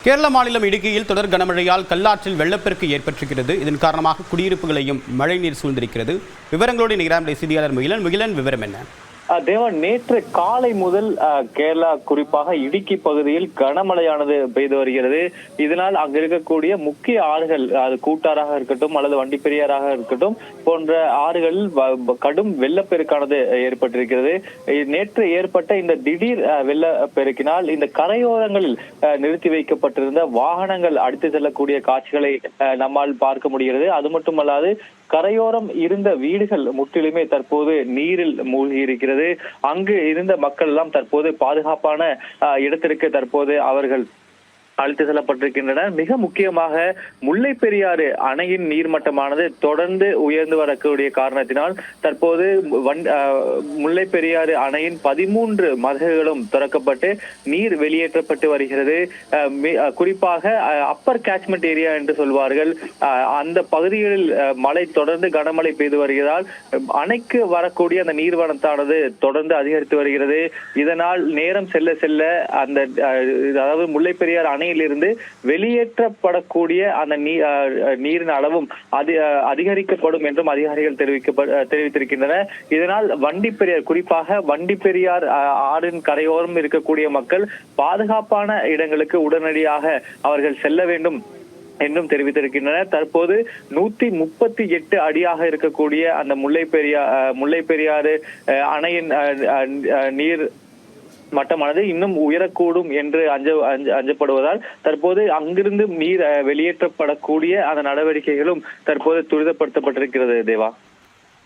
கேரள மாநிலம் இடுக்கியில் தொடர் கனமழையால் கல்லாற்றில் வெள்ளப்பெருக்கு ஏற்பட்டிருக்கிறது. இதன் காரணமாக குடியிருப்புகளையும் மழைநீர் சூழ்ந்திருக்கிறது. விவரங்களோடு நிகராம் செய்தியாளர் முகிலன் விவரம் என்ன? தேவன், நேற்று காலை முதல் கேரளா குறிப்பாக இடுக்கி பகுதியில் கனமழையானது பெய்து வருகிறது. இதனால் அங்கு இருக்கக்கூடிய முக்கிய ஆறுகள், அது கூட்டாறாக இருக்கட்டும் அல்லது வண்டிப்பெரியாராக இருக்கட்டும் போன்ற ஆறுகளில் கடும் வெள்ளப்பெருக்கானது ஏற்பட்டிருக்கிறது. நேற்று ஏற்பட்ட இந்த திடீர் வெள்ளப்பெருக்கினால் இந்த கரையோரங்களில் நிறுத்தி வைக்கப்பட்டிருந்த வாகனங்கள் அடித்து செல்லக்கூடிய காட்சிகளை நம்மால் பார்க்க முடிகிறது. அது மட்டுமல்லாது கரையோரம் இருந்த வீடுகள் முற்றிலுமே தற்போது நீரில் மூழ்கி இருக்கிறது. அங்கு இருந்த மக்கள் எல்லாம் தற்போது பாதுகாப்பான இடத்திற்கு தற்போது அவர்கள் அழைத்து செல்லப்பட்டிருக்கின்றனர். மிக முக்கியமாக முல்லை பெரியாறு அணையின் நீர்மட்டமானது தொடர்ந்து உயர்ந்து வரக்கூடிய காரணத்தினால் தற்போது முல்லை பெரியாறு அணையின் 13 மதகுகளும் திறக்கப்பட்டு நீர் வெளியேற்றப்பட்டு வருகிறது. குறிப்பாக அப்பர் கேட்ச்மெண்ட் ஏரியா என்று சொல்வார்கள், அந்த பகுதிகளில் மழை தொடர்ந்து கனமழை பெய்து வருகிறதால் அணைக்கு வரக்கூடிய அந்த நீர்வரத்தானது தொடர்ந்து அதிகரித்து வருகிறது. இதனால் நேரம் செல்ல செல்ல அந்த அதாவது முல்லை பெரியாறு அணை இருந்து வெளியேற்றப்படக்கூடிய அந்த நீரின் அளவும் அதிகரிக்கப்படும் என்றும் அதிகாரிகள் தெரிவித்திருக்கின்றனர். இதனால் வண்டிப்பெரியார், குறிப்பாக வண்டிப்பெரியார் ஆறின் கரையோரம் இருக்கக்கூடிய மக்கள் பாதுகாப்பான இடங்களுக்கு உடனடியாக அவர்கள் செல்ல வேண்டும் என்றும் தெரிவித்திருக்கின்றனர். தற்போது 138 அடியாக இருக்கக்கூடிய அந்த முல்லை பெரியாறு அணையின் நீர் மட்டமானது இன்னும் உயரக்கூடும் என்று அஞ்சப்படுவதால் தற்போது அங்கிருந்து நீர் வெளியேற்றப்படக்கூடிய அந்த நடவடிக்கைகளும் தற்போது துரிதப்படுத்தப்பட்டிருக்கிறது. தேவா.